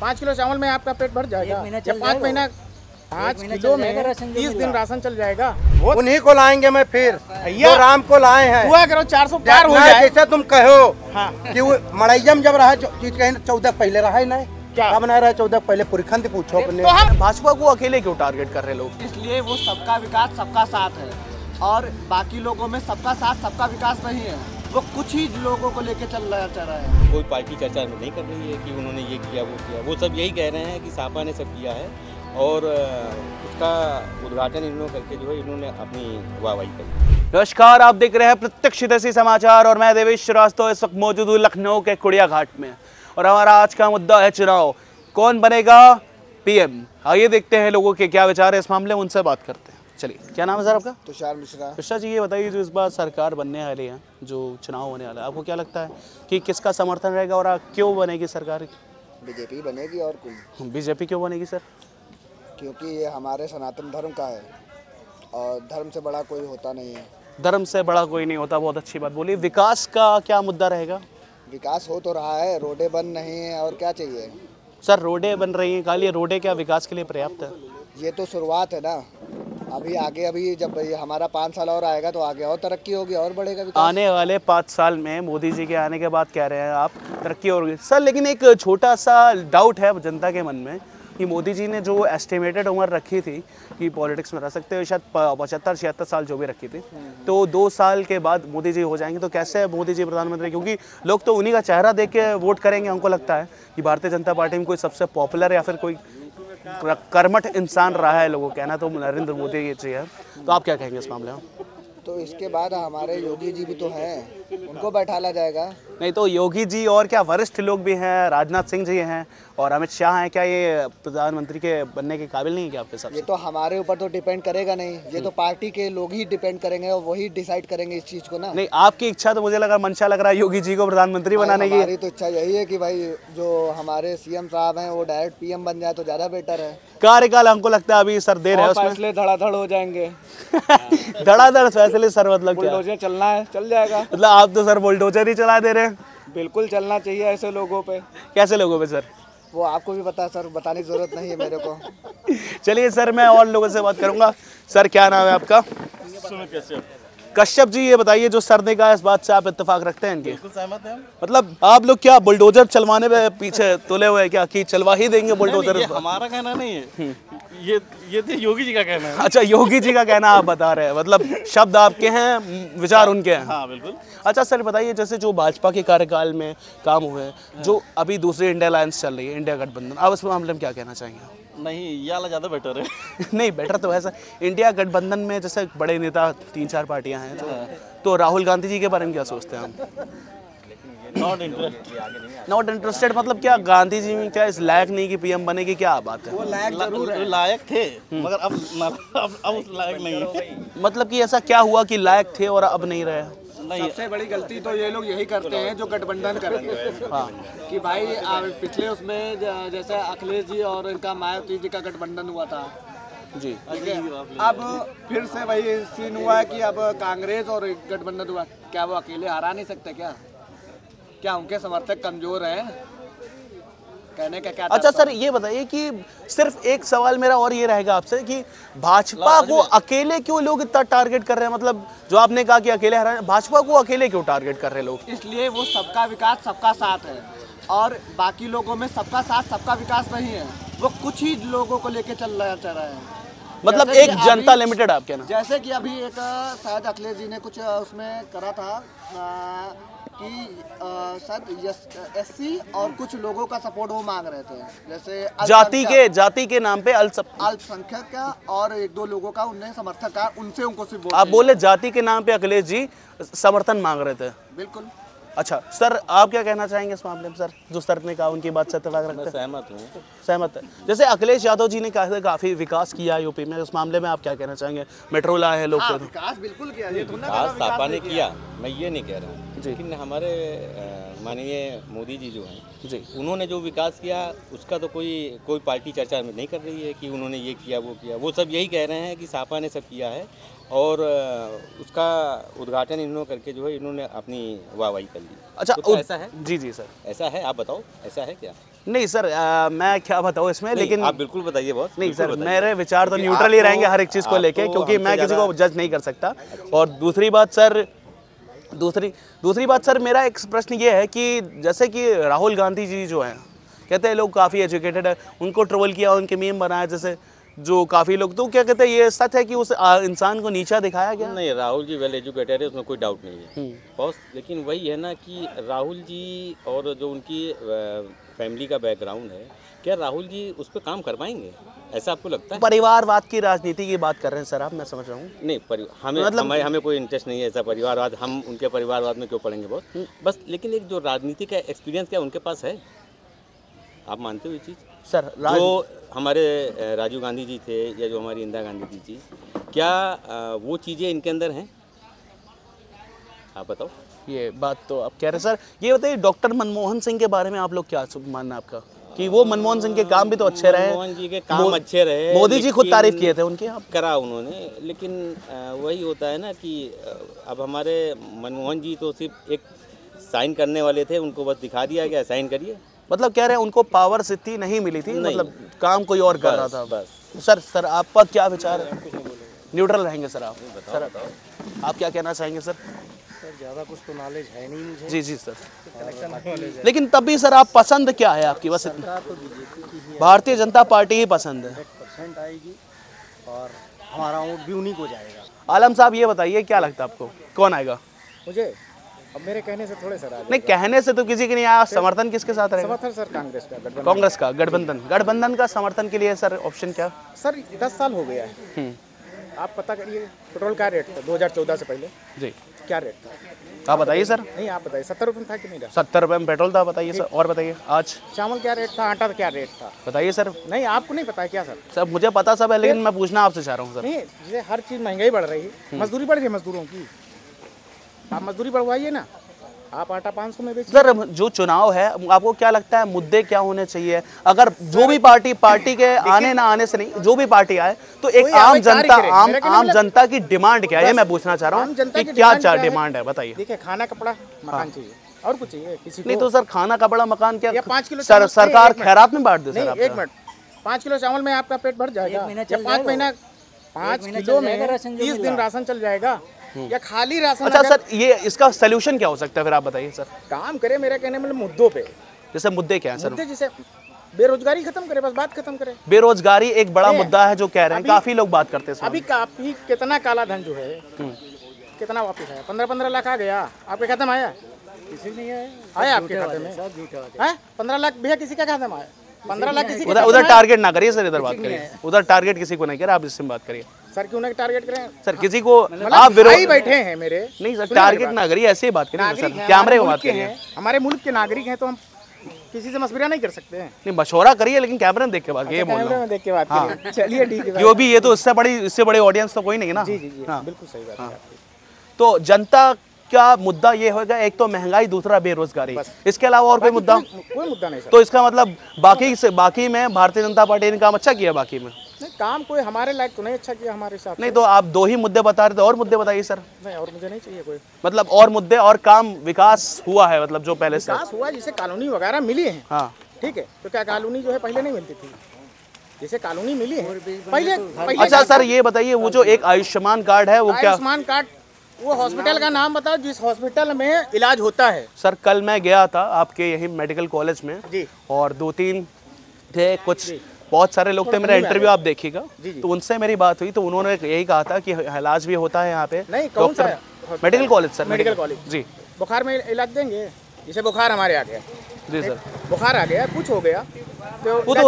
5 kilo चावल में आपका पेट भर जाएगा। 5 महीना 5 किलो में 30 दिन राशन चल जाएगा। उन्हीं को लाएंगे मैं फिर जो राम को लाए हैं। हुआ करो 400 पार हो जाए। जैसे तुम कहो हाँ। कि वो मड़ैयम जब रहा चीज कहीं 14 पहले रहा ही नहीं, क्या बना रहा 14 पहले पुरखंड पूछो अपने। तो हम भाजपा को अकेले क्यों टारगेट कर रहे लोग? इसलिए वो सबका विकास सबका साथ है और बाकी लोगों में सबका साथ सबका विकास नहीं है। वो कुछ ही लोगों को लेके चल रहा है। कोई पार्टी चर्चा नहीं कर रही है कि उन्होंने ये किया वो किया। वो सब यही कह रहे हैं कि सापा ने सब किया है और उसका उद्घाटन इन्होंने करके जो है इन्होंने अपनी वाहवाही करी। नमस्कार, आप देख रहे हैं प्रत्यक्षदर्शी समाचार और मैं देवेश श्रीवास्तव इस वक्त मौजूद हूँ लखनऊ के कुड़िया घाट में और हमारा आज का मुद्दा है चुनाव। कौन बनेगा पीएम? आइए देखते हैं लोगों के क्या विचार है इस मामले में, उनसे बात करते हैं। चलिए, क्या नाम है सर आपका? तुषार मिश्रा। तुषार जी, ये बताइए जो इस बार सरकार बनने वाली है, जो चुनाव होने वाला है, आपको क्या लगता है कि किसका समर्थन रहेगा और क्यों बनेगी सरकार? बीजेपी बनेगी। और कोई बीजेपी क्यों बनेगी सर? क्योंकि ये हमारे सनातन धर्म का है और धर्म से बड़ा कोई होता नहीं है। धर्म से बड़ा कोई नहीं होता, बहुत अच्छी बात बोली। विकास का क्या मुद्दा रहेगा? विकास हो तो रहा है, रोडें बन नहीं है और क्या चाहिए सर? रोडें बन रही हैं, खाली रोडें क्या विकास के लिए पर्याप्त है? ये तो शुरुआत है ना। अभी आगे अभी जब ये हमारा 5 साल और आएगा तो आगे और तरक्की होगी और बढ़ेगा विकास। आने वाले 5 साल में मोदी जी के आने के बाद कह रहे हैं आप तरक्की होगी सर, लेकिन एक छोटा सा डाउट है जनता के मन में कि मोदी जी ने जो एस्टिमेटेड उम्र रखी थी कि पॉलिटिक्स में रह सकते हो शायद 75-76 साल जो भी रखी थी, तो 2 साल के बाद मोदी जी हो जाएंगे, तो कैसे मोदी जी प्रधानमंत्री? क्योंकि लोग तो उन्हीं का चेहरा देख के वोट करेंगे। हमको लगता है कि भारतीय जनता पार्टी में कोई सबसे पॉपुलर या फिर कोई कर्मठ इंसान रहा है, लोगों कहना तो नरेंद्र मोदी जी है। तो आप क्या कहेंगे इस मामले में? तो इसके बाद हमारे योगी जी भी तो हैं, उनको बैठाला जाएगा। नहीं तो योगी जी और क्या वरिष्ठ लोग भी हैं, राजनाथ सिंह जी हैं और अमित शाह हैं, क्या ये प्रधानमंत्री के बनने के काबिल नहीं है क्या आपके हिसाब से? ये तो हमारे ऊपर तो डिपेंड करेगा नहीं, ये तो पार्टी के लोग ही डिपेंड करेंगे और वही डिसाइड करेंगे इस चीज़ को ना। नहीं, आपकी इच्छा तो मुझे लगा मंशा लग रहा है योगी जी को प्रधानमंत्री बनाने की। हमारी तो इच्छा यही है कि भाई जो हमारे सीएम साहब हैं वो डायरेक्ट पीएम बन जाए तो ज़्यादा बेटर है। कार्यकाल हमको लगता है अभी सर देर है, फैसले धड़ाधड़ हो जाएंगे। धड़ाधड़ फैसले सर, मतलब क्या? बुलडोजर चलना है, चल जाएगा। मतलब आप तो सर बुलडोजर ही चला दे रहे हैं। बिल्कुल चलना चाहिए ऐसे लोगों पे। कैसे लोगों पे सर? वो आपको भी पता है सर, बताने की जरूरत नहीं है मेरे को। चलिए सर, मैं और लोगों से बात करूंगा। सर क्या नाम है आपका? कश्यप जी, ये बताइए जो सर ने कहा इस बात से आप इत्तेफाक रखते हैं इनके? बिल्कुल सहमत है। मतलब आप लोग क्या बुलडोजर चलवाने में पीछे तुले हुए हैं क्या कि चलवा ही देंगे बुलडोजर? ये हमारा कहना नहीं है, ये तो योगी जी का कहना है। अच्छा, योगी जी का कहना आप बता रहे हैं, मतलब शब्द आपके हैं, विचार उनके हैं। हाँ बिल्कुल। अच्छा सर बताइए, जैसे जो भाजपा के कार्यकाल में काम हुए, जो अभी दूसरी इंडिया अलायंस चल रही है, इंडिया गठबंधन, आप इस मामले में क्या कहना चाहेंगे? नहीं, ये वाला ज़्यादा बेटर है। नहीं, बेटर तो है सर। इंडिया गठबंधन में जैसे बड़े नेता 3-4 पार्टियां हैं, तो राहुल गांधी जी के बारे में क्या सोचते हैं हम? नॉट इंटरेस्टेड मतलब क्या गांधी जी में क्या इस लायक नहीं कि पीएम बनेगी, क्या बात है? वो लायक जरूर है। लायक थे मगर अब उस लायक नहीं है। मतलब कि ऐसा क्या हुआ कि लायक थे और अब नहीं रहे? सबसे बड़ी गलती तो ये लोग यही करते हैं जो गठबंधन करके। हाँ, कि भाई पिछले उसमें जैसे अखिलेश जी और इनका मायावती जी का गठबंधन हुआ था जी। अब फिर से वही सीन हुआ है कि अब कांग्रेस और गठबंधन हुआ। क्या वो अकेले हरा नहीं सकते क्या उनके समर्थक कमजोर हैं? कहने का क्या? अच्छा सर, ये बताइए कि सिर्फ एक सवाल मेरा और ये रहेगा आपसे कि भाजपा को अकेले क्यों लोग इतना टारगेट कर रहे हैं? मतलब जो आपने कहा कि अकेले हरा, भाजपा को अकेले क्यों टारगेट कर रहे हैं लोग? इसलिए वो सबका विकास सबका साथ है और बाकी लोगों में सबका साथ सबका विकास नहीं है। वो कुछ ही लोगों को लेके चल रहा है। मतलब एक जनता लिमिटेड आप कहना? जैसे कि अभी एक शायद अखिलेश जी ने कुछ उसमें करा था कि शायद एससी और कुछ लोगों का सपोर्ट वो मांग रहे थे, जैसे जाति के नाम पे अल्पसंख्यक का और 1-2 लोगों का उनने समर्थक का, उनसे उनको सिर्फ वोट। आप बोले जाति के नाम पे अखिलेश जी समर्थन मांग रहे थे? बिल्कुल। अच्छा सर, आप क्या कहना चाहेंगे इस मामले में? सर जो सर ने कहा उनकी बात से इत्तेफाक रखते हैं? सहमत हूँ। सहमत है। जैसे अखिलेश यादव जी ने कहा काफी विकास किया यूपी में, उस मामले में आप क्या कहना चाहेंगे? मेट्रो लाए हैं लोग। हाँ, विकास बिल्कुल किया, ये सापा ने किया, मैं ये नहीं कह रहा हूँ, लेकिन हमारे माननीय मोदी जी जो हैं जी, उन्होंने जो विकास किया उसका तो कोई पार्टी चर्चा नहीं कर रही है कि उन्होंने ये किया वो किया। वो सब यही कह रहे हैं कि सापा ने सब किया है और उसका उद्घाटन इन्होंने करके जो है इन्होंने अपनी वाहवाही कर ली। अच्छा तो ऐसा है? जी जी सर। ऐसा है, आप बताओ ऐसा है क्या? नहीं सर, मैं क्या बताऊँ इसमें, लेकिन आप बिल्कुल बताइए बॉस। नहीं बिल्कुल सर, बताइए। मेरे विचार तो कि न्यूट्रल ही आप रहेंगे तो- हर एक चीज़ को आप लेके, तो क्योंकि मैं हमसे किसी को ज़्यादा- जज नहीं कर सकता। और दूसरी बात सर, मेरा एक प्रश्न ये है कि जैसे कि राहुल गांधी जी जो हैं, कहते हैं लोग काफ़ी एजुकेटेड है, उनको ट्रोल किया, उनके मीम बनाए, जैसे जो काफ़ी लोग, तो क्या कहते हैं ये सच है कि उस इंसान को नीचा दिखाया गया? नहीं, राहुल जी वेल एजुकेटेड है, उसमें कोई डाउट नहीं है बॉस। लेकिन वही है ना कि राहुल जी और जो उनकी फैमिली का बैकग्राउंड है, क्या राहुल जी उस पर काम कर पाएंगे? ऐसा आपको लगता है? परिवारवाद की राजनीति की बात कर रहे हैं सर आप, मैं समझ रहा हूँ। नहीं, हमें कोई इंटरेस्ट नहीं है ऐसा परिवारवाद, हम उनके परिवारवाद में क्यों पढ़ेंगे बॉस। बस लेकिन एक जो राजनीति का एक्सपीरियंस क्या उनके पास है? आप मानते हो ये चीज़? सर जो हमारे राजीव गांधी जी थे या जो हमारी इंदिरा गांधी जी थी, क्या वो चीज़ें इनके अंदर हैं? आप बताओ। ये बात तो आप कह रहे हैं सर। ये बताइए डॉक्टर मनमोहन सिंह के बारे में आप लोग क्या मानना है आपका, कि वो मनमोहन सिंह के काम भी तो अच्छे रहे? मनमोहन जी के काम अच्छे रहे, मोदी जी खुद लेकिन तारीफ किए थे उनकी, आप करा उन्होंने, लेकिन वही होता है ना कि अब हमारे मनमोहन जी तो सिर्फ एक साइन करने वाले थे, उनको बस दिखा दिया गया साइन करिए। मतलब कह रहे हैं उनको पावर इतनी नहीं मिली थी, नहीं। मतलब काम कोई और कर रहा था। बस सर आपका क्या विचार है? न्यूट्रल रहेंगे सर आप। सर आप क्या कहना चाहेंगे सर? सर ज़्यादा कुछ तो नॉलेज है नहीं मुझे। जी जी सर। लेकिन तब भी सर आप पसंद क्या है आपकी? बस इतना तो बीजेपी की भारतीय जनता पार्टी ही पसंद है। 100% आएगी और हमारा वोट भी उन्हीं को जाएगा। आलम साहब ये बताइए क्या लगता है आपको, कौन आएगा? मुझे अब मेरे कहने से थोड़े सर नहीं, कहने से तो किसी की नहीं आया। समर्थन किसके साथ रहेगा? समर्थन सर कांग्रेस का, कांग्रेस का गठबंधन का समर्थन के लिए सर ऑप्शन क्या? सर 10 साल हो गया है। आप पता करिए पेट्रोल का रेट था 2014 से पहले जी, क्या रेट था? आप बताइए सर। नहीं आप बताइए 70 रुपये था कि नहीं था? 70 रुपये में पेट्रोल था, बताइए सर। और बताइए आज चावल क्या रेट था, आटा क्या रेट था? बताइए सर। नहीं आपको नहीं पता है क्या सर? सर मुझे पता सब है, लेकिन मैं पूछना आपसे चाह रहा हूँ सर। नहीं, जैसे हर चीज़ महंगाई बढ़ रही है, मजदूरी बढ़ रही है मजदूरों की, आप मजदूरी बढ़वाइए ना। आप आटा 500 में बेचिए। सर जो चुनाव है, आपको क्या लगता है मुद्दे क्या होने चाहिए? अगर जो भी पार्टी के आने ना आने से नहीं, जो भी पार्टी आए तो एक आम जनता की डिमांड क्या है, मैं पूछना चाह रहा हूँ कि क्या डिमांड है, बताइए। देखिए खाना कपड़ा मकान चाहिए और कुछ चाहिए किसी को? नहीं तो सर खाना कपड़ा मकान क्या 5 किलो सरकार खैरात में बांट दे सर? एक मिनट, 5 किलो चावल में आपका पेट भर जाएगा? या 5 महीना 5 किलो में 30 दिन राशन चल जाएगा या खाली राशन? अच्छा सर, ये इसका सोल्यूशन क्या हो सकता है फिर आप बताइए सर। काम करे मेरा कहने मतलब मुद्दों पे। जैसे मुद्दे क्या है सर? मुद्दे जैसे बेरोजगारी खत्म करे, बस बात खत्म करे। बेरोजगारी एक बड़ा मुद्दा है जो कह रहे हैं, काफी लोग बात करते हैं। अभी काफी कितना काला धन जो है कितना वापस आया? 15-15 लाख आ गया आपके खाते में? आया किसी नहीं आया आपके खाते में? 15 लाख भैया किसी के खाते में आया? 15 लाख किसी उधर टारगेट ना करिए सर, इधर बात करिए। उधर टारगेट किसी को नहीं करिए, आप इससे बात करिए सर। क्यों ना टारगेट करें सर किसी को? आप विरोधी बैठे हैं मेरे। नहीं सर, टारगेट ना करिए, ऐसे ही बात करिए सर, कैमरे में बात करिए। हमारे मुल्क के नागरिक हैं तो हम किसी से मशवरा नहीं कर सकते हैं। नहीं मशवरा करिए, लेकिन कैमरे में देख के बात करिए। कैमरे में देख के बात करिए। चलिए ठीक है। जो भी, ये तो इससे बड़ी ऑडियंस तो कोई नहीं है ना। जी जी जी बिल्कुल सही बात है। तो जनता क्या मुद्दा ये होगा, एक तो महंगाई, दूसरा बेरोजगारी, इसके अलावा और कोई मुद्दा? कोई मुद्दा नहीं सर। तो इसका मतलब बाकी में भारतीय जनता पार्टी ने काम अच्छा किया, बाकी में नहीं काम कोई हमारे लायक तो नहीं अच्छा किया हमारे साथ। नहीं तो आप 2 ही मुद्दे बता रहे थे, और मुद्दे बताइए सर। नहीं और मुझे नहीं चाहिए कोई, मतलब और मुद्दे और काम विकास हुआ है, मतलब जो पहले से विकास हुआ, जिसे कॉलोनी वगैरह मिली है। हाँ ठीक है, तो क्या कॉलोनी जो है पहले नहीं मिलती थी? जैसे कॉलोनी मिली है पहले। अच्छा सर ये बताइए, वो जो एक आयुष्मान कार्ड है वो क्या? आयुष्मान कार्ड, वो हॉस्पिटल का नाम बताओ जिस हॉस्पिटल में इलाज होता है। सर कल मैं गया था आपके यही मेडिकल कॉलेज में जी, और 2-3 थे, कुछ बहुत सारे लोग थे, मेरा इंटरव्यू आप देखिएगा। तो उनसे मेरी बात हुई तो उन्होंने यही कहा था कि इलाज भी होता है यहाँ पे। नहीं कौन सा? Medical college sir. Medical college ji. बुखार में इलाज देंगे? जैसे बुखार हमारे आ गया, जी सर, बुखार आ गया, कुछ हो गया तो वो तो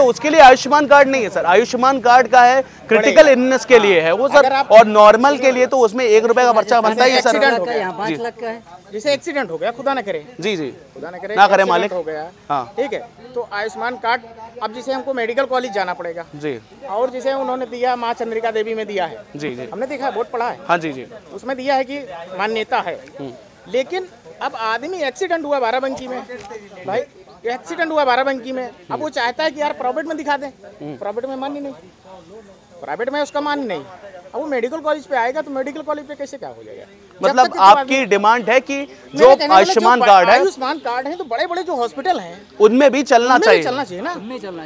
उसके लिए आयुष्मान कार्ड नहीं है सर। आयुष्मान कार्ड का है क्रिटिकल इलनेस के लिए है वो सर, और नॉर्मल के लिए तो उसमें 1 रुपए का पर्चा बनता ही है सर। एक्सीडेंट हो गया, 5 लाख का है। जैसे एक्सीडेंट हो गया, खुदा ना करे, जी जी, खुदा ना करे, ना करे मालिक, हो गया हाँ ठीक है, तो आयुष्मान कार्ड अब जैसे हमको मेडिकल कॉलेज जाना पड़ेगा जी, और जैसे उन्होंने दिया माँ चंद्रिका देवी में दिया है, जी जी, हमने देखा है, बोर्ड पढ़ा है, हाँ जी जी, उसमें दिया है कि मान्यता है। लेकिन अब आदमी एक्सीडेंट हुआ बाराबंकी में, भाई एक्सीडेंट हुआ बाराबंकी में, अब वो चाहता है कि यार प्राइवेट में दिखा दें, प्राइवेट में मान्य नहीं, प्राइवेट में उसका मान्य नहीं, अब वो मेडिकल कॉलेज पे आएगा तो मेडिकल कॉलेज पे कैसे क्या हो जाएगा? मतलब आपकी डिमांड है कि जो आयुष्मान कार्ड है, आयुष्मान कार्ड है तो बड़े बड़े जो हॉस्पिटल हैं उनमें भी चलना चाहिए, ना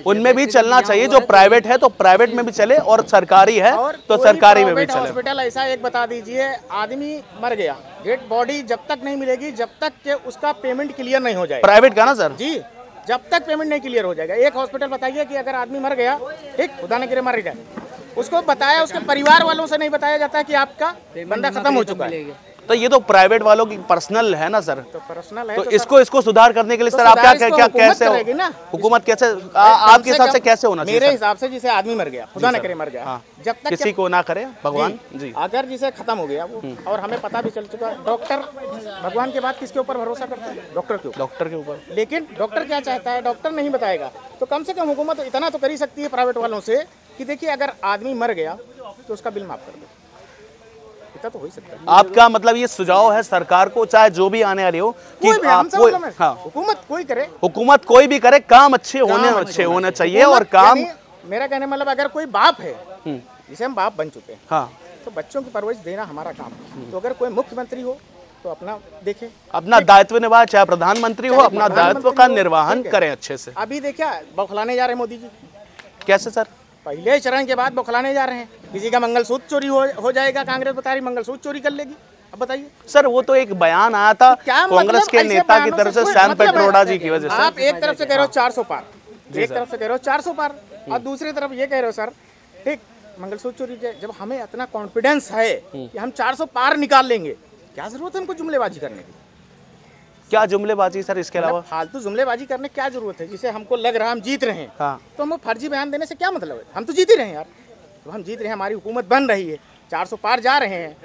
उनमें भी चलना चाहिए। जो प्राइवेट है तो प्राइवेट में भी चले और सरकारी है तो सरकारी में भी चले। हॉस्पिटल ऐसा एक बता दीजिए, आदमी मर गया, डेड बॉडी जब तक नहीं मिलेगी, जब तक के उसका पेमेंट क्लियर नहीं हो जाएगा। प्राइवेट का ना सर जी, जब तक पेमेंट नहीं क्लियर हो जाएगा। एक हॉस्पिटल बताइए कि अगर आदमी मर गया, ठीक, खुदा न करे मर गया, उसको बताया, उसके परिवार वालों से नहीं बताया जाता कि आपका बंदा खत्म हो चुका है। तो ये तो प्राइवेट वालों की पर्सनल है ना सर, तो पर्सनल है तो इसको सुधार करने के लिए सर आप क्या कैसे हुकूमत कैसे आपके हिसाब से कैसे होना चाहिए? मेरे हिसाब से जिसे आदमी मर गया, खुदा न करे मर गया, जब तक किसी को ना करे भगवान जी, अगर जिसे खत्म हो गया वो, और हमें पता भी चल चुका, डॉक्टर भगवान के बाद किसके ऊपर भरोसा करता है? डॉक्टर के ऊपर। लेकिन डॉक्टर क्या चाहता है? डॉक्टर नहीं बताएगा, तो कम से कम हुकूमत इतना तो कर ही सकती है प्राइवेट वालों से कि देखिए अगर आदमी मर गया तो उसका बिल माफ कर दो, इतना तो हो ही सकता है। आपका मतलब ये सुझाव है सरकार को, चाहे जो भी आने वाली हो, कि हुकूमत कोई करे, हुकूमत कोई भी करे, काम अच्छे होने चाहिए। और काम, मेरा कहने मतलब अगर कोई बाप है, जिसे हम बाप बन चुके हैं, हाँ, तो बच्चों की परवरिश देना हमारा काम है। तो अगर कोई मुख्यमंत्री हो तो अपना देखे, अपना दायित्व निभाए, चाहे प्रधानमंत्री हो, अपना दायित्व का निर्वहन करें अच्छे से। अभी देखिए बौखलाने जा रहे हैं मोदी जी। कैसे सर? पहले चरण के बाद बौखलाने जा रहे हैं, किसी का मंगलसूत्र चोरी हो जाएगा, कांग्रेस बता रही मंगलसूत्र चोरी कर लेगी। अब बताइए सर, वो तो एक बयान आया था कांग्रेस के नेता की तरफ से, सैम पेट्रोडा जी की वजह से। आप एक तरफ से कह रहे हो 400 पार, एक तरफ से कह रहे हो 400 पार, और दूसरी तरफ ये कह रहे हो सर, ठीक, मंगलसूत्र चोरी। जब हमें इतना कॉन्फिडेंस है कि हम 400 पार निकाल लेंगे, क्या जरूरत है हमको जुमलेबाजी करने की? क्या जुमलेबाजी सर? इसके अलावा फालतू जुमलेबाजी करने क्या जरूरत है? जिसे हमको लग रहा है हम जीत रहे हैं, हाँ, तो हम फर्जी बयान देने से क्या मतलब है? हम तो जीत ही रहे हैं यार, तो हम जीत रहे हैं, हमारी हुकूमत बन रही है, 400 पार जा रहे हैं,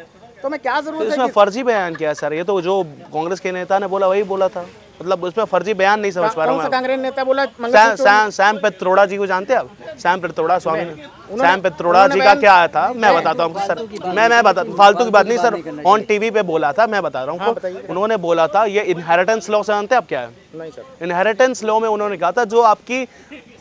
तो हमें क्या जरूरत है? इसमें फर्जी बयान क्या है सर? ये तो जो कांग्रेस के नेता ने बोला वही बोला था, मतलब उसमें फर्जी बयान नहीं समझ पा रहा हूँ। कांग्रेस नेता बोला सैम पेट्रोडा जी को जानते हैं आप? सैम पेट्रोडा स्वामी, सैम पेट्रोडा जी का क्या आया था मैं बताता हूँ सर, मैं बता, फालतू की बात नहीं सर, ऑन टीवी पे बोला था, मैं बता रहा हूँ। उन्होंने बोला था ये इनहेरिटेंस लॉ से जानते हैं आप क्या है? नहीं सर। इनहेरिटेंस लॉ में उन्होंने कहा था जो आपकी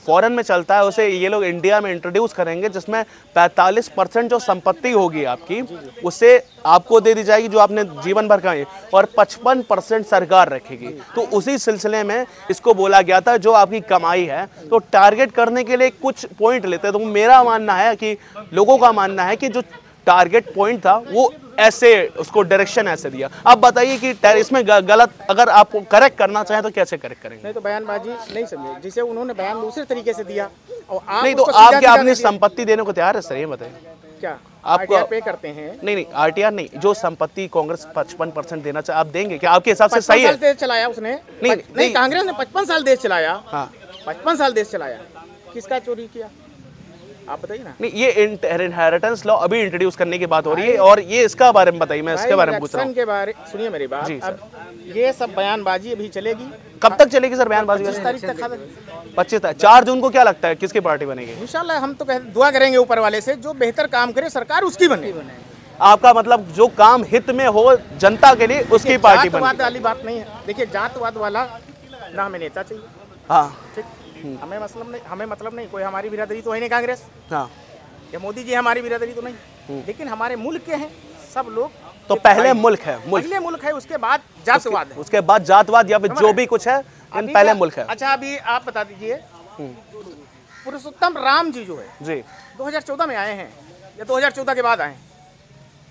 फॉरेन में चलता है उसे ये लोग इंडिया में इंट्रोड्यूस करेंगे, जिसमें 45% जो संपत्ति होगी आपकी उसे आपको दे दी जाएगी जो आपने जीवन भर का, और 55% सरकार रखेगी। तो उसी सिलसिले में इसको बोला गया था जो आपकी कमाई है तो टारगेट करने के लिए कुछ पॉइंट लेते हैं। तो मेरा मानना है कि लोगों का मानना है कि जो टारगेट पॉइंट था वो ऐसे, उसको डायरेक्शन ऐसे दिया। आप बताइए कि इसमें गलत अगर आप करेक्ट करना चाहें तो कैसे करेक्ट करेंगे? नहीं तो बयानबाजी नहीं समझे, जिसे उन्होंने बयान दूसरे तरीके से दिया, और आप नहीं तो आप क्या अपनी संपत्ति देने को तैयार है सर? ये बताइए क्या आपको पे करते हैं? नहीं आरटीआर नहीं, जो संपत्ति कांग्रेस 55% देना चाहे आप देंगे क्या? आपके हिसाब से सही है? देश चलाया उसने, नहीं कांग्रेस ने 55 साल देश चलाया। हाँ, 55 साल देश चलाया, किसका चोरी किया आप बताइए ना। नहीं, ये इनहेरिटेंस लॉ अभी इंट्रोड्यूस करने की बात हो रही है, और ये इसका बारे में बताइए, मैं इसके बारे में पूछ रहा हूँ। के बारे सुनिए मेरी बात, अब ये सब बयानबाजी अभी चलेगी। कब तक चलेगी सर बयानबाजी? 25 तारीख तक। 25 तारीख, 4 जून को क्या लगता है किसकी पार्टी बनेगी? इंशाल्लाह हम तो दुआ करेंगे ऊपर वाले से, जो बेहतर काम करे सरकार उसकी बने। आपका मतलब जो काम हित में हो जनता के लिए उसकी पार्टी बने। जातवाद वाली बात नहीं है, देखिए जातवाद वाला ना हमें नेता चाहिए, हाँ ठीक, हमें मतलब नहीं, कोई हमारी बिरादरी तो है नहीं कांग्रेस, हाँ, या मोदी जी हमारी बिरादरी तो नहीं, लेकिन हमारे मुल्क के हैं सब लोग। तो पहले मुल्क है, पहले मुल्क है, उसके बाद जातवाद है, उसके बाद जातवाद या फिर जो भी कुछ है, पहले मुल्क है। अच्छा अभी आप बता दीजिए, पुरुषोत्तम राम जी जो है जी 2014 में आए हैं या 2014 के बाद आए हैं?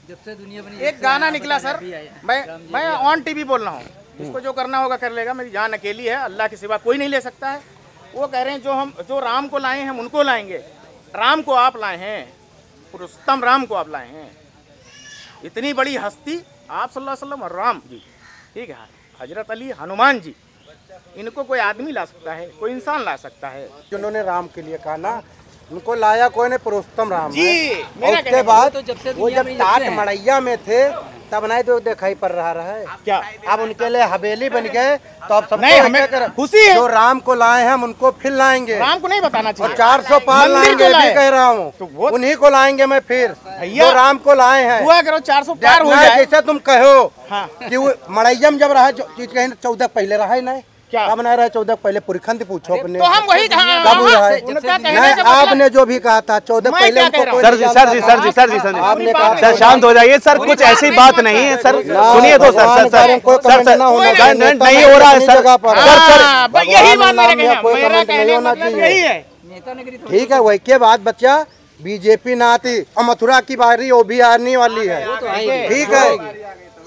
जब से दुनिया बनी एक गाना निकला सर, मैं ऑन टीवी बोल रहा हूँ, इसको जो करना होगा कर लेगा, मेरी जान अकेली है, अल्लाह के सिवा कोई नहीं ले सकता है। वो कह रहे हैं जो राम को लाए हैं हम उनको लाएंगे, राम को आप लाए हैं, पुरुषोत्तम राम को आप लाए हैं, इतनी बड़ी हस्ती आप सल्लल्लाहु अलैहि वसल्लम और राम जी, ठीक है, हजरत अली, हनुमान जी, इनको कोई आदमी ला सकता है, कोई इंसान ला सकता है? जिन्होंने राम के लिए कहा ना, उनको लाया कोई ने पुरुषोत्तम राम जी। और उसके बाद वो जब टाट मड़ैया में थे तब नहीं तो दिखाई पड़ रहा है क्या? अब उनके लिए हवेली बन गए, तो अब सब नहीं, हमें खुशी है, जो राम को लाए हैं हम उनको फिर लाएंगे। राम को नहीं बताना चाहिए, और 400 पार लाएंगे, भी कह रहा हूँ, तो उन्हीं को लाएंगे मैं फिर, जो राम को लाए हैं। दुआ करो 400 पार हो जाए। जैसे तुम कहो हाँ, कि मड़ैया में जब रहा चीज कहीं 14 पहले रहा ही नहीं, क्या बना रहा है 14 पहले पुरखंड पूछो अपने तो हम वही कहा कब हुआ है उनका कहने नहीं का मतलब- आपने जो भी कहा था 14 मैं पहले क्या उनको कह रहा कोई सर नहीं जी जानता सर जी था। सर जी सर जी सर आपने जी कहा सर शांत हो जाइए सर, कुछ ऐसी बात नहीं है सर, सुनिए तो सर सर सर कोई सर कमेंट सर ना होना नहीं चाहिए, नहीं हो रहा है सर जगह पर। सर सर हाँ, बस यही बात मेरा कहना, कोई मेरा कमेंट नहीं कहने का होना मतलब चाहिए। यही है। नेता नगरी ठीक है वही के बाद बच्चा बीजेपी ना आती और मथुरा की बारी वो भी आने वाली है, ठीक है।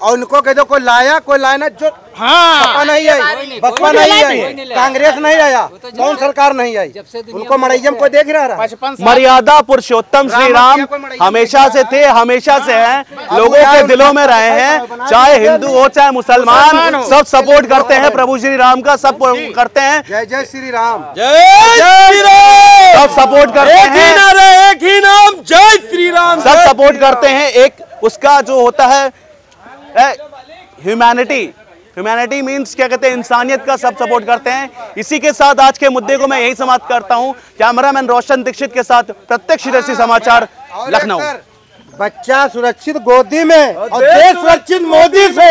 और उनको कह दो कोई लाया कोई लाया ना, जो बसपा नहीं आई, बसपा नहीं आई, कांग्रेस नहीं आया, कौन सरकार नहीं आई, उनको मड़ैयम को देख रहा है। 55 साल मर्यादा पुरुषोत्तम श्री राम हमेशा से थे, हमेशा से हैं, लोगों के दिलों में रहे हैं, चाहे हिंदू हो चाहे मुसलमान, सब सपोर्ट करते हैं प्रभु श्री राम का, सब करते हैं, जय जय श्री राम, सब सपोर्ट करते हैं, एक ही नाम जय श्री राम, सब सपोर्ट करते हैं। एक उसका जो होता है ह्यूमैनिटी मीन्स क्या कहते हैं, इंसानियत का सब सपोर्ट करते हैं। इसी के साथ आज के मुद्दे को मैं यही समाप्त करता हूं। कैमरामैन रोशन दीक्षित के साथ प्रत्यक्ष दृष्टि समाचार, लखनऊ। बच्चा सुरक्षित गोदी में और देश सुरक्षित मोदी से।